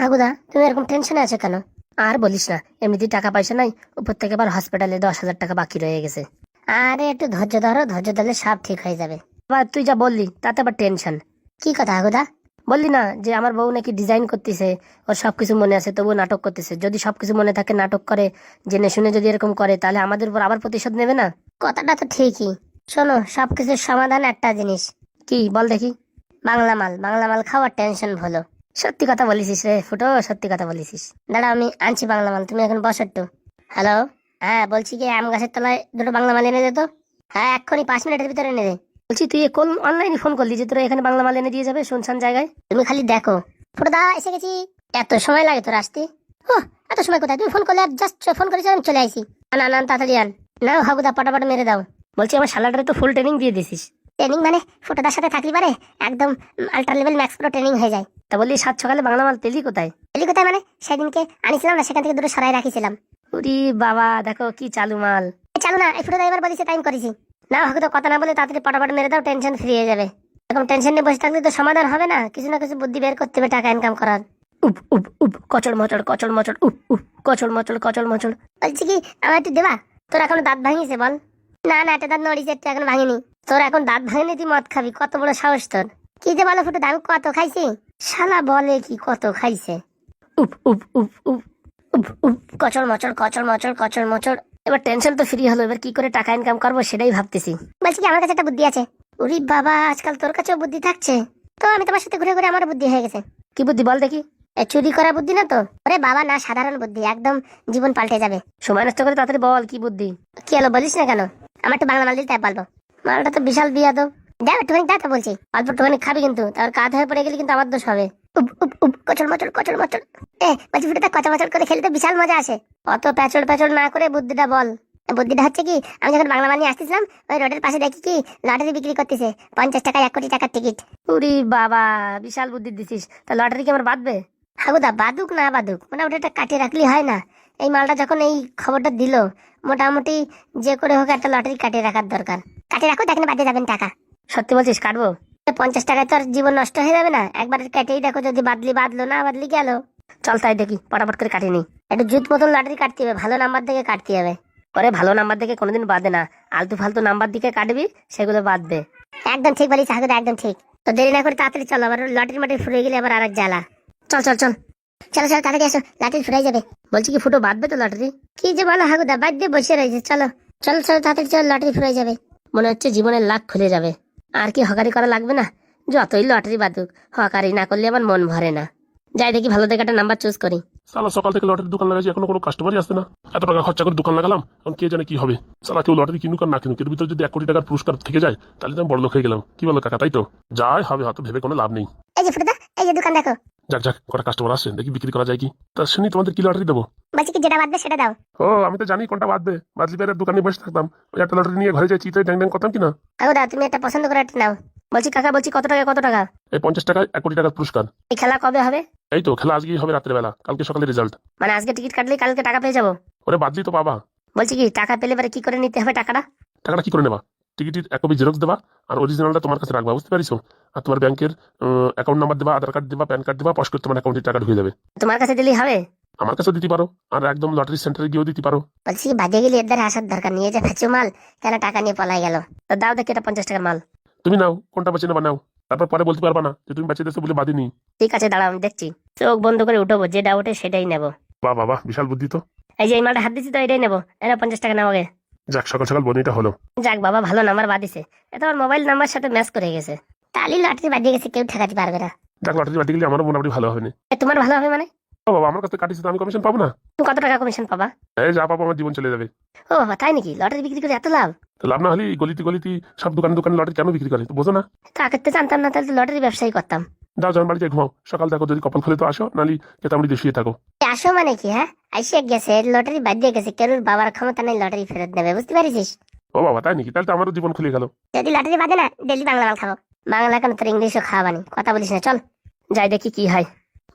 হাগুদা, তুমি এরকম টেনশনে আছো কেন? আর বলিস না, এমনিতেই টাকা পয়সা নাই, উপর থেকে আবার হসপিটালে 10,000 টাকা বাকি রয়ে গেছে। আরে একটু ধৈর্য ধরো, ধৈর্য ধরলে সব ঠিক হয়ে যাবে। আবার তুই যা বললি তাতে আবার টেনশন। কি কথা হাগুদা? বললি না যে আমার বউ নাকি ডিজাইন করতেছে, ওর সবকিছু মনে আছে তবুও নাটক করতেছে। যদি সবকিছু মনে থাকে নাটক করে, জেনে শুনে যদি এরকম করে, তাহলে আমাদের উপর আবার প্রতিশোধ নেবে না? কথাটা তো ঠিকই। শোনো, সবকিছুর সমাধান একটা জিনিস। কি বল দেখি? বাংলা মাল, বাংলা মাল খাওয়ার টেনশন হলো। সত্যি কথা বলিস রে ফুটো, সত্যি কথা বলিস। দাঁড়া, আমি আনছি বাংলা মাল, তুমি এখন বসো একটু। হ্যালো, হ্যাঁ বলছি কি, আম গাছের তলায় দুটো বাংলা মাল এনে দে তো। হ্যাঁ, এক্ষুনি 5 মিনিটের ভিতরে এনে দে। বলছি তুই কোন অনলাইনে ফোন করলি যে তোরা এখানে বাংলা মাল এনে দিয়ে যাবে শুনশান জায়গায়? তুমি খালি দেখো। ফুটোদা, এসে গেছি। এত সময় লাগে তোর আসতে? ও, এত সময় কোথায়? তুমি ফোন করলে, জাস্ট ফোন করেছো, আমি চলে আসি। না না, তাড়াতাড়ি আন। নাও হাগুদা, পটাপট মেরে দাও। বলছি আমার শালাটারে তো ফুল ট্রেনিং দিয়ে দিছিস। ট্রেনিং মানে? ফুটোদার সাথে থাকলি পারে একদম ultra level max pro training হয়ে যায়। তা বললি 7 সকালে বাংলা মাল পেলি কোথায়? পেলি কোথায় মানে, সেদিনকে আনিছিলাম না, সেখান থেকে দুটো সরাই রাখিছিলাম। উরি বাবা, দেখো কি চালু মাল। চালু না, এই ফুটোদা এবার বলিছে, টাইম করেছি। না হাগুদা, কথা না বলে তাড়াতাড়ি পটাপট মেরে দাও, টেনশন ফ্রি হয়ে যাবে। এরকম টেনশন নিয়ে বসে থাকলে তো সমাধান হবে না, কিছু না কিছু বুদ্ধি বের করতে হবে টাকা ইনকাম করার। উপ উপ উপ, কচড় মচড় কচড় মচড়, উপ উপ, কচড় মচড় কচড় মচড়। বলছি কি, আমার একটু দেবা? তোর এখনো দাঁত ভাঙিছে বল? না না, একটা দাঁত নড়িছে, একটা এখন ভাঙিনি। তোর এখন দাঁত ভাঙিনি, তুই মদ খাবি? কত বড় সাহস তোর! কি যে বলো ফুটো, আমি কত খাইছি? শালা বলে কি কত খাইছে? উপ উপ উপ উপ উপ উপ, কচড় মচড় কচড় মচড় কচড় মচড়। এবার টেনশন তো ফ্রি হলো, এবার কি করে টাকা ইনকাম করবো সেটাই ভাবতেছি। বলছি কি, আমার কাছে একটা বুদ্ধি আছে। উরি বাবা, আজকাল তোর কাছেও বুদ্ধি থাকছে? তো আমি তোমার সাথে ঘুরে ঘুরে আমার বুদ্ধি হয়ে গেছে। কি বুদ্ধি বল দেখি? চুরি করা বুদ্ধি না তো? ওরে বাবা না, সাধারণ বুদ্ধি, একদম জীবন পাল্টে যাবে। সময় নষ্ট করে তাড়াতাড়ি বল কি বুদ্ধি। কি হলো বলিস না কেন? আমার একটু বাংলা মাল দিতে বলবো। মালটা তো বিশাল বিয়া তো। দেখ একটুখানি, দেখ বলছি, অল্প একটুখানি খাবি কিন্তু, তার কাঁধ হয়ে পড়ে গেলে কিন্তু আমার দোষ হবে। উপ উপ উপ, কচড় মচড় কচড় মচড়। বলছি ফুটে, কচড় মচড় করে খেলতে বিশাল মজা আসে। অত প্যাচড় প্যাচড় না করে বুদ্ধিটা বল। বুদ্ধিটা হচ্ছে কি, আমি যখন বাংলা মাল নিয়ে আসতেছিলাম, ওই রোডের পাশে দেখি কি লটারি বিক্রি করতেছে, 50 টাকায় 1 কোটি টাকার টিকিট। উরি বাবা, বিশাল বুদ্ধি দিছিস। তা লটারি কি আমার বাঁধবে? হাগুদা, বাদুক না বাদুক, মানে ওটা একটা কাটিয়ে রাখলেই হয় না? এই মালটা যখন এই খবরটা দিল, মোটামুটি যে করে হোক একটা লটারি কাটিয়ে রাখার দরকার। কাটিয়ে রাখো, দেখেন বাদে যাবেন টাকা। সত্যি বলছিস কাটবো? 50 টাকায় তো আর জীবন নষ্ট হয়ে যাবে না, একবার কেটেই দেখো, যদি বাদলি বাদলো, না বাদলি গেল। চল তাই দেখি, পটাপট করে কাটিয়ে নি। একটু জুত মতন লটারি কাটতে হবে, ভালো নাম্বার দেখে কাটতে হবে। পরে ভালো নাম্বার দেখে কোনোদিন বাদে না, আলতু ফালতু নাম্বার দিকে কাটবি, সেগুলো বাদবে। একদম ঠিক বলিস হাগুদা, একদম ঠিক। তো দেরি না করে তাড়াতাড়ি চলো, আবার লটারি মাটি ফুরে গেলে আবার আর এক জ্বালা। চল চল চল, চলো চলো তাড়াতাড়ি আসো, লটারি ফুরাই যাবে। বলছি কি ফুটো, বাঁধবে তো লটারি? কি যে বলো হাগুদা, বাদ দিয়ে বসে রয়েছে। চলো চলো চলো তাড়াতাড়ি চলো, লটারি ফুরাই যাবে। মনে হচ্ছে জীবনের লাখ খুলে যাবে, আর কি হকারি করা লাগবে না। যতই লটারি বাদুক, হকারি না করলে আমার মন ভরে না। যাই দেখি ভালো দেখে একটা নাম্বার চুজ করি। সালা সকাল থেকে লটারির দোকান লাগাইছি, এখনো কোনো কাস্টমারই আসছে না। এত টাকা খরচা করে দোকান লাগালাম, এখন কে জানে কি হবে। সালা কেউ লটারি কিনুক আর না কিনুক, এর ভিতরে যদি 1 কোটি টাকার পুরস্কার থেকে যায়, তাহলে তো আমি বড় লোক হয়ে গেলাম। কি বলো কাকা, তাই তো? যাই হবে হয়তো, ভেবে কোনো লাভ নেই। এই যে ফুটুদা, এই যে দোকান দেখো। যাক যাক, কটা কাস্টমার আসছে, দেখি বিক্রি করা যায় কি। তা শুনি তোমাদের কি লটারি দেবো? বলছি কি, যেটা বাদবে সেটা দাও। ও, আমি তো জানি কোনটা বাদবে। বাদলি পেয়ারের দোকানে বসে থাকতাম, ওই একটা লটারি নিয়ে ঘরে যাই, চিত্রে ড্যাং ড্যাং করতাম কিনা। হাগুদা, তুমি একটা পছন্দ করে একটা নাও। বলছি কাকা, বলছি কত টাকা কত টাকা? এই 50 টাকায় 1 কোটি টাকার পুরস্কার। এই খেলা কবে হবে? এই তো খেলা আজকেই হবে, রাত্রেবেলা, কালকে সকালে রেজাল্ট। মানে আজকে টিকিট কাটলেই কালকে টাকা পেয়ে যাবো? ওরে বাদলি তো পাবা। বলছি কি, টাকা পেলে পরে কি করে নিতে হবে টাকাটা? টাকাটা কি করে নেবা? টিকিটের 1 কপি জেরক্স দেবা, আর অরিজিনালটা তোমার কাছে রাখবা, বুঝতে পারিছো? আর তোমার ব্যাংকের অ্যাকাউন্ট নাম্বার দেবা, আধার কার্ড দেবা, প্যান কার্ড দেবা, পশ করে তোমার অ্যাকাউন্টে টাকা ঢুকে যাবে। তোমার কাছে দিলেই হবে? আমার কাছেও দিতে পারো, আর একদম লটারি সেন্টারে গিয়েও দিতে পারো। বলছি বাদে গেলে এর দ্বারা আসার দরকার, নিয়ে যা ফেঁচু মাল, কেন টাকা নিয়ে পলাই গেল। তো দাও দেখি এটা 50 টাকার মাল। তুমি নাও, কোনটা বেছে নেবা নাও, তারপর পরে বলতে পারবা না যে তুমি বেঁচে দিয়েছো বলে বাদিনি। ঠিক আছে দাঁড়াও, আমি দেখছি। চোখ বন্ধ করে উঠবো, যেটা ওঠে সেটাই নেবো। বাহ বাহ বাহ, বিশাল বুদ্ধি তো। এই যে এই মালটা হাত দিচ্ছি তো, এটাই নেবো। এরা 50 টাকা নেবো আগে। যাক, সকাল সকাল বনিটা হলো। যাক বাবা, ভালো নাম্বার বাদিছে, এটা আমার মোবাইল নাম্বার সাথে ম্যাচ করে গেছে। তালি লটারি বাদিয়ে গেছে, কেউ ঠেকাতে পারবে না। যাক, লটারি বাটি গেলে আমারও মোটামুটি ভালো হবে না। তোমার ভালো হবে মানে? ও বাবা, আমার কাছে কাটিছে তো, আমি কমিশন পাবো না? তুমি কত টাকা কমিশন পাবা? এই যা পাবো আমার জীবন চলে যাবে। ও বাবা, তাই নাকি? লটারি বিক্রি করে এত লাভ? তো লাভ না হলে গলিতে গলিতে সব দোকানে দোকানে লটারি কেন বিক্রি করে, তো বোঝো না? তা আগের থেকে জানতাম না, তাহলে তো লটারি ব্যবসায়ী করতাম। যাও যাও, বাড়িতে ঘুমাও, সকাল দেখো যদি কপাল খুলে তো আসো, নালি কেতামড়ি দিয়ে শুয়ে থাকো। আসো মানে কি? হ্যাঁ, আইসে গেছে, লটারি বাদিয়ে গেছে, কেউ বাবার ক্ষমতা নেই লটারি ফেরত দেবে, বুঝতে পারিস? ও বাবা, তাই নাকি? তাহলে তো আমারও জীবন খুলে গেল। যদি লটারি বাদে না, ডেলি বাংলা মাল খাবো। বাংলা কেন, তোর ইংলিশও খাওয়াবানি, কথা বলিস না, চল যাই দেখি কি হয়।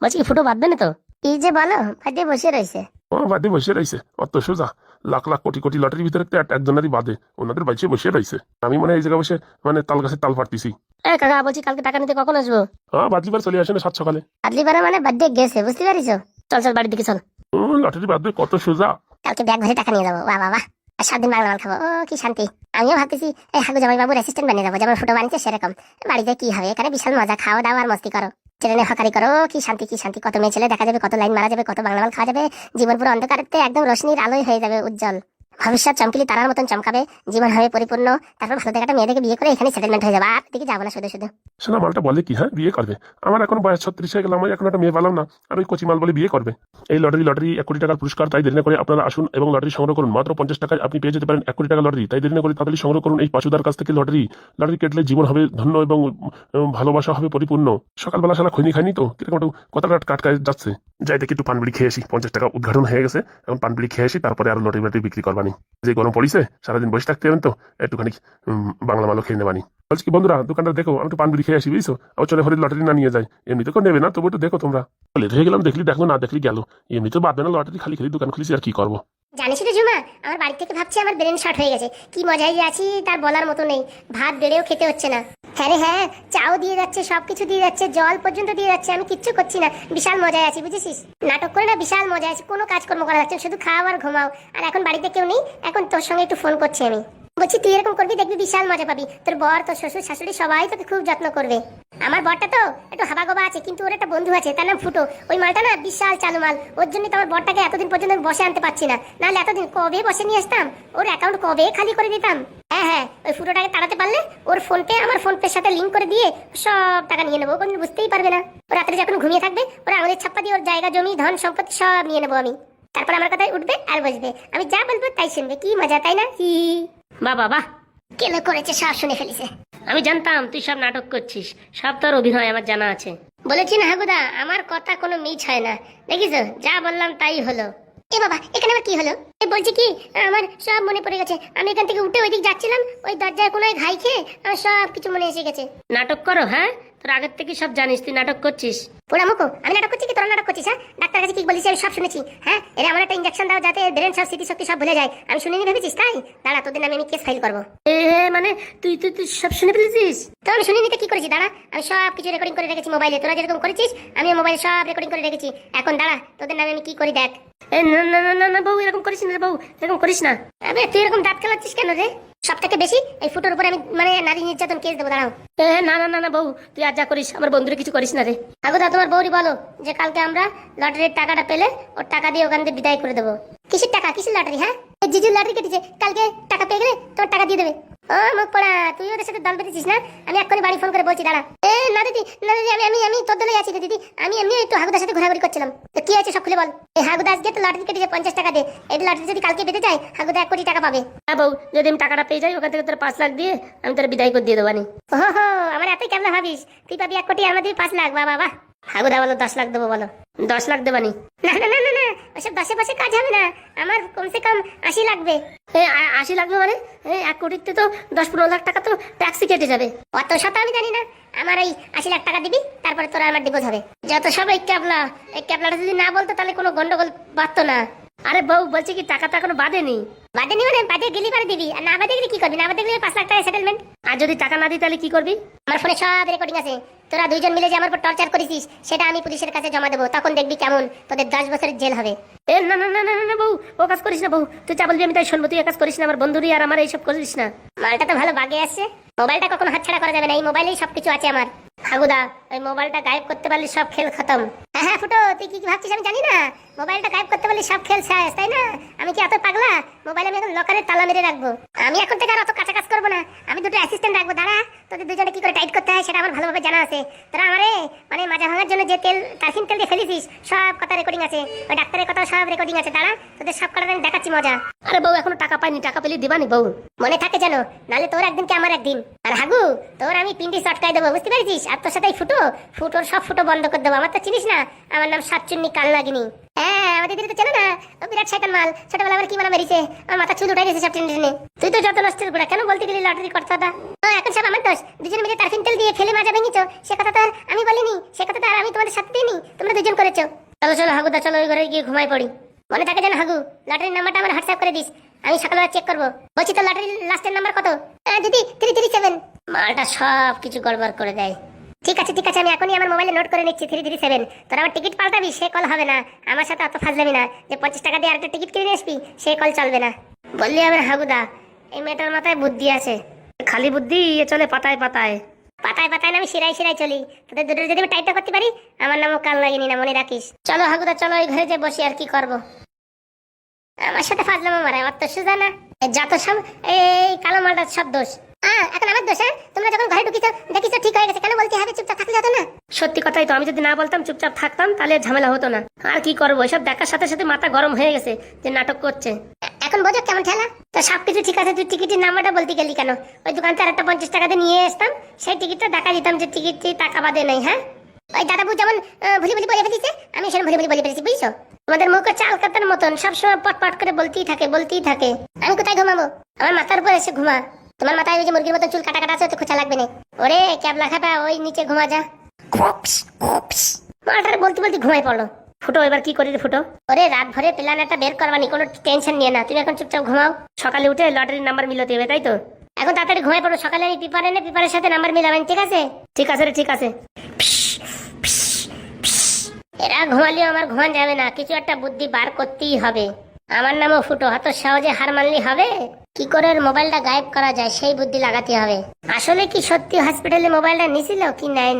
বলছি কি ফুটো বাঁধবে না তো? কি যে বলো, বাদিয়ে বসে রয়েছে। ও বাদে বসে রয়েছে, অত সোজা? লাখ লাখ কোটি কোটি লটারির ভিতরে তো একজনেরই বাদে, ওনাদের বাইচে বসে রয়েছে। আমি মনে হয় এই জায়গায় বসে মানে তাল গাছের তাল পাড়তেছি। কাকা বলছি কালকে টাকা নিতে কখন আসবো? হ্যাঁ বাদলিবার চলে আসেন সাত সকালে। আদলিপাড়া মানে বার্থডে গেছে, বুঝতে পারিস? চল চল বাড়ির দিকে চল। লটারি বাদ দিয়ে কত সোজা। কালকে ব্যাগ ভরে টাকা নিয়ে যাবো, বাহ বাহ বাহ। আর 7 দিন বাংলা মাল খাবো, ও কি শান্তি। আমিও ভাবতেছি এই হাগু জামাই বাবুর অ্যাসিস্ট্যান্ট বানিয়ে যাবো, যেমন ফুটো বানিয়েছে সেরকম। বাড়িতে কি হবে, এখানে বিশাল মজা, খাও দাও আর মস্তি করো, ট্রেনে হকারি করো, কি শান্তি কি শান্তি। কত মেয়ে ছেলে দেখা যাবে, কত লাইন মারা যাবে, কত বাংলা মাল খাওয়া যাবে। জীবন পুরো অন্ধকারেতে একদম রোশনির আলোয় হয়ে যাবে উজ্জ্বল। ভবিষ্যৎ চমকিলি তারার মতন চমকাবে, জীবন হবে পরিপূর্ণ। তারপর ভালো দেখাটা মেয়েদেরকে বিয়ে করে এখানে সেটেলমেন্ট হয়ে যাবে, আর দিকে যাবো না শুধু শুধু। শোনা মালটা বলে কি হ্যাঁ বিয়ে করবে? আমার এখন বয়স 36 হয়ে গেল, আমি এখন একটা মেয়ে পেলাম না, আর ওই কচি মাল বলে বিয়ে করবে। এই লটারি 1 কোটি টাকার পুরস্কার, তাই দেরি না করে আপনারা আসুন এবং লটারি সংগ্রহ করুন। মাত্র 50 টাকায় আপনি পেয়ে যেতে পারেন 1 কোটি টাকা লটারি। তাই দেরি না করে তাড়াতাড়ি সংগ্রহ করুন এই পাঁচুদার কাছ থেকে লটারি কেটলে জীবন হবে ধন্য এবং ভালোবাসা হবে পরিপূর্ণ। সকালবেলা সারা খৈনি খাইনি তো, কিরকম একটু কথাটা কাটকায় যাচ্ছে। যাই দেখি একটু পানবিড়ি খেয়ে আসি, 50 টাকা উদ্ঘাটন হয়ে গেছে, এখন পানবিড়ি খেয়ে আসি, তারপরে আরো লটারি বিক্রি করবানি। যে গরম পড়িছে সারাদিন বসে থাকতে হবেন তো, একটুখানি বাংলা মালও খেয়ে নেবানি। বলছি কি বন্ধুরা, দোকানটা দেখো, আমি একটু পানবিড়ি খেয়ে আসি বুঝছো। আবার চলে ঘরে লটারি না নিয়ে যায়, এমনিতে কেউ নেবে না, তবু একটু দেখো তোমরা। লেট হয়ে গেলাম, দেখলি দেখলো, না দেখলি গেল। এমনিতে বাদ না, লটারি খালি খালি দোকান খুলেছি, আর কি করবো। জানিস তো জুমা, আমার বাড়ি থেকে ভাবছি আমার ব্রেন শর্ট হয়ে গেছে, কি মজাই যে আছি তার বলার মতো নেই। ভাত বেড়েও খেতে হচ্ছে না। হ্যাঁ রে হ্যাঁ, চাও দিয়ে যাচ্ছে, সবকিছু দিয়ে যাচ্ছে, জল পর্যন্ত দিয়ে যাচ্ছে, আমি কিচ্ছু করছি না, বিশাল মজায় আছি বুঝেছিস। নাটক করে না বিশাল মজায় আছি, কোনো কাজকর্ম করা যাচ্ছে না, শুধু খাও আর ঘুমাও। আর এখন বাড়িতে কেউ নেই, এখন তোর সঙ্গে একটু ফোন করছি আমি। বলছি তুই এরকম করবি, দেখবি বিশাল মজা পাবি। তোর বর, তোর শ্বশুর শাশুড়ি সবাই তোকে খুব যত্ন করবে। আমার বরটা তো একটু হাবাগোবা আছে, কিন্তু ওর একটা বন্ধু আছে, তার নাম ফুটো। ওই মালটা না বিশাল চালু মাল, ওর জন্য তো আমার বরটাকে এতদিন পর্যন্ত আমি বসে আনতে পারছি না, নাহলে এতদিন কবে বসে নিয়ে আসতাম, ওর অ্যাকাউন্ট কবে খালি করে দিতাম। হ্যাঁ হ্যাঁ, ওই ফুটোটাকে তাড়াতে পারলে ওর ফোন পে আমার ফোন পের সাথে লিঙ্ক করে দিয়ে সব টাকা নিয়ে নেবো, কোনো বুঝতেই পারবে না। ও রাত্রে যখন ঘুমিয়ে থাকবে, ওর আঙুলের ছাপ্পা দিয়ে ওর জায়গা জমি ধন সম্পত্তি সব নিয়ে নেবো আমি। তারপর আমার কথায় উঠবে আর বসবে, আমি যা বলবো তাই শুনবে, কি মজা তাই না? হি বাহ বাহ, কেলো করেছে, সব শুনে ফেলেছে। আমি জানতাম তুই সব নাটক করছিস, সব তোর অভিনয় আমার জানা আছে। বলেছি না হাগুদা, আমার কথা কোনো মিছ হয় না, দেখিস যা বললাম তাই হলো। এ বাবা, এখানে আবার কি হলো? বলছি কি, আমার সব মনে পড়ে গেছে, আমি এখান থেকে উঠে ওইদিক যাচ্ছিলাম, ওই দরজার কোনায় ঘাই খেয়ে আমার সব কিছু মনে এসে গেছে। নাটক করো? হ্যাঁ, তোর আগের থেকে সব জানিস, তুই নাটক করছিস। পোড়ামুখো, আমি নাটক করছি কি তোরা নাটক করছিস? হ্যাঁ, ডাক্তার কাছে কি বলিস আমি সব শুনেছি। হ্যাঁ, এরা আমার একটা ইঞ্জেকশন দাও যাতে ব্রেন সব স্মৃতিশক্তি সব ভুলে যায়, আমি শুনিনি ভেবেছিস তাই? দাঁড়া, তোদের নামে আমি কেস ফাইল করবো। মানে তুই তুই তুই সব শুনে ফেলেছিস? তো আমি শুনিনি তো কি করেছি, দাঁড়া, আমি সব কিছু রেকর্ডিং করে রেখেছি মোবাইলে, তোরা যেরকম করেছিস আমি মোবাইলে সব রেকর্ডিং করে রেখেছি। এখন দাঁড়া, তোদের নামে আমি কি করি দেখ। না না না না না বউ, এরকম করিস না বউ, এরকম করিস না। আবে তুই এরকম দাঁত খেলাচ্ছিস কেন রে? সব থেকে বেশি এই ফুটোর উপরে আমি মানে নারী নির্যাতন কেস দেবো, দাঁড়াও। না না না না বউ, তুই আর যা করিস আমার বন্ধুরে কিছু করিস না রে। আগোদা তোমার বউরি বলো যে কালকে আমরা লটারির টাকাটা পেলে ওর টাকা দিয়ে ওখান থেকে বিদায় করে দেবো। কিসের টাকা, কিসের লটারি? হ্যাঁ, জিজুর লটারি কেটেছে, কালকে টাকা পেয়ে গেলে তোমার টাকা দিয়ে দেবে। ও মুখ পড়া, তুই ওদের সাথে দল বেঁধেছিস না? আমি এক্ষুনি বাড়ি ফোন করে বলছি, দাঁড়া। না দিদি, না দিদি, আমি আমি আমি তোর দলে আছি রে দিদি, আমি এমনি একটু হাগুদার সাথে ঘোরাঘুরি করছিলাম। তো কি আছে সব খুলে বল। এই হাগুদা আজকে তো লটারি কেটেছে 50 টাকা দিয়ে, এই লটারি যদি কালকে পেতে যায় হাগুদা 1 কোটি টাকা পাবে। হ্যাঁ বউ, যদি আমি টাকাটা পেয়ে যাই ওখান থেকে তোর 5 লাখ দিয়ে আমি তোর বিদায় করে দিয়ে দেবো। ও হো, আমার এতই কেমন ভাবিস, তুই পাবি 1 কোটি, আমাদের 5 লাখ। বাবা বাহ। হাগুদা বলো 10 লাখ দেবো, বলো 10 লাখ দেবানি। না না না না না, ওসব 10-এ কাজ হবে না, আমার কমসে কম 80 লাগবে। 80 লাগবে মানে 1 কোটিতে তো 10-15 লাখ টাকা তো ট্যাক্সি কেটে যাবে। অত শত আমি জানি না, আমার এই 80 লাখ টাকা দিবি, তারপরে তোরা আমার ডিভোর্স হবে। যত সব এই ক্যাবলাটা যদি না বলতো তাহলে কোনো গন্ডগোল বাড়তো না। আরে বউ, বলছি কি টাকা তো এখনো বাঁধেনি। বাঁধেনি মানে বাঁধে গেলি পরে দিবি, আর না বাঁধে গেলে কি করবি? না বাঁধে গেলে 5 লাখ টাকা সেটেলমেন্ট। আর যদি টাকা না দিই তাহলে কি করবি? আমার ফোনে সব রেকর্ডিং আছে, তোরা দুইজন মিলে যে আমার উপর টর্চার করেছিস সেটা আমি পুলিশের কাছে জমা দেবো, তখন দেখবি কেমন তোদের 10 বছরের জেল হবে। না না না না না বউ, ও কাজ করিস না বউ, তুই যা বলবি আমি তাই শুনবো, তুই কাজ করিস না, আমার বন্ধুরই আর আমার এইসব করিস না। মালটা তো ভালো বাগে আসছে, মোবাইলটা কখনো হাতছাড়া করা যাবে না, এই মোবাইলেই সবকিছু আছে আমার। হাগুদা, ওই মোবাইলটা গায়েব করতে পারলে সব খেল খতম। হ্যাঁ ফুটো, তুই কি ভাবছিস আমি জানি না? মোবাইলটা গায়েব করতে পারলে সব খেল শেষ, তাই না? আমি কি এত পাগলা? মোবাইল আমি এখন লকারে তালা মেরে রাখবো। আমি এখন থেকে আর অত কাঁচা কাজ করবো না, আমি দুটো অ্যাসিস্ট্যান্ট রাখবো। দাঁড়া, তোদের দুজনে কি করে টাইট করতে হয় সেটা আমার ভালোভাবে জানা আছে। তোরা আমারে মানে মাজা ভাঙার জন্য যে তেল, কার্সিন তেল দিয়ে ফেলেছিস, সব কথা রেকর্ডিং আছে, ওই ডাক্তারের কথা সব রেকর্ডিং আছে। দাঁড়া, তোদের সব কথা আমি দেখাচ্ছি মজা। আরে বউ, এখনো টাকা পাইনি, টাকা পেলে দিবানি বউ, মনে থাকে যেন, নালে তোর একদিন কি আমার একদিন। আর হাগু, তোর আমি পিন্ডি চটকাই দেবো, বুঝতে পেরেছিস? আর তোর সাথে ফুটোর সব ফুটো বন্ধ করে দেবো। আমার তো চিনিস না, আমার নাম সাতচুন্নি কালনাগিনী। হ্যাঁ, আমাদের দিদি তো চেনো না, ও বিরাট শয়তান মাল। ছোটবেলা আমার কি মানা মেরেছে, আমার মাথা চুল উঠাই দিয়েছে সব টেনে টেনে। তুই তো যত নষ্টের গোড়া, কেন বলতে গেলি লটারি কথাটা? এখন সব আমার দোষ, দুজনে মিলে টার্ফিন তেল দিয়ে ফেলে মাজা ভেঙেছো, সে কথা তো আর আমি বলিনি, সে কথা তো আর আমি তোমাদের সাথে দিইনি, তোমরা দুজন করেছো। চলো চলো হাগুদা, চলো ওই ঘরে গিয়ে ঘুমাই পড়ি। মনে থাকে যেন হাগু, লটারির নাম্বারটা আমার হোয়াটসঅ্যাপ করে দিস, আমি সকালবেলা চেক করবো। বলছি তো লটারির লাস্টের নাম্বার কত? দিদি 337। মালটা সব কিছু গড়বড় করে দেয়। ঠিক আছে ঠিক আছে, আমি এখনই আমার মোবাইলে নোট করে নিচ্ছি 337। তোর আমার টিকিট পাল্টাবি সে কল হবে না, আমার সাথে অত ফাজলামি না যে 50 টাকা দিয়ে আরেকটা টিকিট কিনে নিয়ে আসবি সে কল চলবে না। বললি হবে না হাগুদা, এই মেয়েটার মাথায় বুদ্ধি আছে। খালি বুদ্ধি এ চলে পাতায় পাতায়। পাতায় পাতায় না, আমি শিরাই শিরাই চলি। তোদের দুটোর যদি আমি টাইটটা করতে পারি আমার নামও কাল লাগেনি না, মনে রাখিস। চলো হাগুদা চলো, ওই ঘরে যে বসি আর কি করব। আমার সাথে ফাজলামো মারায় অত সোজা না। যত সব এই কালো মালটার সব দোষ। এখন আমার দোষ? তোমরা যখন ঘরে ঢুকিছো দেখিছো ঠিক হয়ে গেছে, কেন বলতে হবে? চুপচাপ থাকলে হতো না? সত্যি কথাই তো, আমি যদি না বলতাম চুপচাপ থাকতাম তাহলে ঝামেলা হতো না। আর কি করবো, এসব দেখার সাথে সাথে মাথা গরম হয়ে গেছে যে নাটক করছে। এখন বোঝো কেমন ঠেলা? তো সবকিছু ঠিক আছে, তুই টিকিটের নাম্বারটা বলতে গেলি কেন? ওই দোকান থেকে আরেকটা 50 টাকা দিয়ে নিয়ে আসতাম, সেই টিকিটটা দেখা দিতাম যে টিকিটটি টাকা বাদে নেই। হ্যাঁ, ওই দাদাবু যেমন ভুলি ভুলি বলে ফেলেছে, আমি সেরকম ভুলি ভুলি বলে ফেলেছি, বুঝছো? তোমাদের মুখে চাল কাতার মতন সবসময় পট পট করে বলতেই থাকে। আমি কোথায় ঘুমাবো? আমার মাথার উপর এসে ঘুমা। তোমার মাথায় ওই যে মুরগির মতন চুল কাটা কাটা আছে, তো খোঁচা লাগবে না। ওরে ক্যাবলা খাপা, ওই নিচে ঘুমা যা। মালটার বলতে বলতে ঘুমাই পড়লো। ফুটো এবার কি করি রে ফুটো? ওরে রাত ভরে প্ল্যান একটা বের করবানি, কোনো টেনশন নিয়ে না, তুমি এখন চুপচাপ ঘুমাও। সকালে উঠে লটারির নাম্বার মিলাতে হবে, তাই তো? এখন তাড়াতাড়ি ঘুমাই পড়ো, সকালে আমি পেপার এনে পেপারের সাথে নাম্বার মিলাবেন, ঠিক আছে? ঠিক আছে রে, ঠিক আছে। এরা ঘুমালেও আমার ঘুমান যাবে না, কিছু একটা বুদ্ধি বার করতেই হবে। আমার নামও ফুটো, হাত সহজে হার মানলি হবে? কি করে ওর মোবাইলটা গায়েব করা যায় সেই বুদ্ধি লাগাতে হবে। আসলে কি সত্যি হসপিটালে মোবাইলটা নিছিল কি নাই?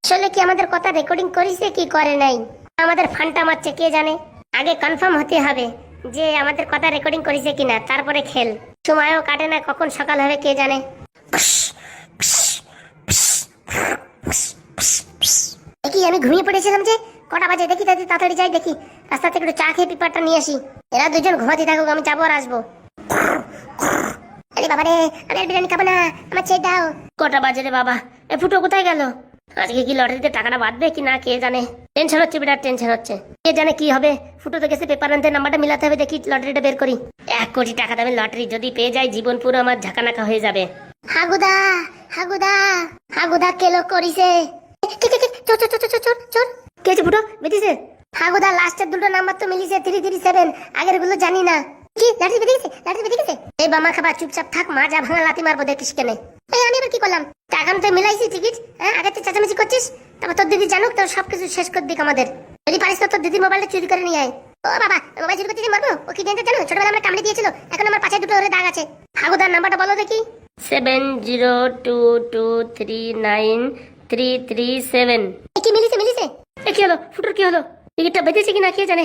আসলে কি আমাদের কথা রেকর্ডিং করেছে কি করে নাই? আমাদের ফান্টা মারছে কে জানে। আগে কনফার্ম হতে হবে যে আমাদের কথা রেকর্ডিং করেছে কিনা, তারপরে খেল। সময়ও কাটে না, কখন সকাল হবে কে জানে। দেখি আমি ঘুমিয়ে পড়েছিলাম যে, কটা বাজে দেখি, তাড়াতাড়ি যাই দেখি, রাস্তা থেকে একটু চা খেয়ে পেপারটা নিয়ে আসি। এরা দুজন ঘুমাতে থাকুক, আমি যাবো আর আসবো। আরে বাবা রে, আমি আর বিরিয়ানি খাবো না, আমার চেয়ে দাও। কটা বাজে রে বাবা? এ ফুটো কোথায় গেল? আজকে কি লটারিতে টাকাটা বাঁধবে কি না কে জানে। টেনশন হচ্ছে, বিরাট টেনশন হচ্ছে। কে জানে কি হবে। ফুটো তো গেছে পেপার আনতে, নাম্বারটা মিলাতে হবে, দেখি লটারিটা বের করি। 1 কোটি টাকা দামের লটারি যদি পেয়ে যাই, জীবন পুরো আমার ঝাঁকানাকা হয়ে যাবে। হাগুদা হাগুদা হাগুদা কেলো করিছে। চোর কে আছে ফুটো? বেরিয়েছে হাগুদা, লাস্টের দুটো নাম্বার তো মিলিছে 337, আগের গুলো জানি না। কি লাঠি বেরিয়ে গেছে? এই বামা খাবার, চুপচাপ থাক, মা যা ভাঙা লাথি মারবো দেখিস কেন। এই আমি এবার কি করলাম? টাকা তো মিলাইছি টিকিট, হ্যাঁ আগে তুই চেঁচামেচি করছিস, তারপর তোর দিদি জানুক, তোর সবকিছু শেষ করে দিক আমাদের। যদি পারিস তো তোর দিদির মোবাইলটা চুরি করে নিয়ে আয়। ও বাবা, মোবাইল চুরি করতে মারবো? ও কি জানতে জানো, ছোটবেলা আমরা কামড়ে দিয়েছিল, এখন আমার পাশে দুটো ওরে দাগ আছে। হাগুদার নাম্বারটা বলো দেখি। 7022393337। কি মিলিছে? এ কি হলো ফুটোর, কি হলো? টিকিটটা বেঁচেছে কিনা কে জানে।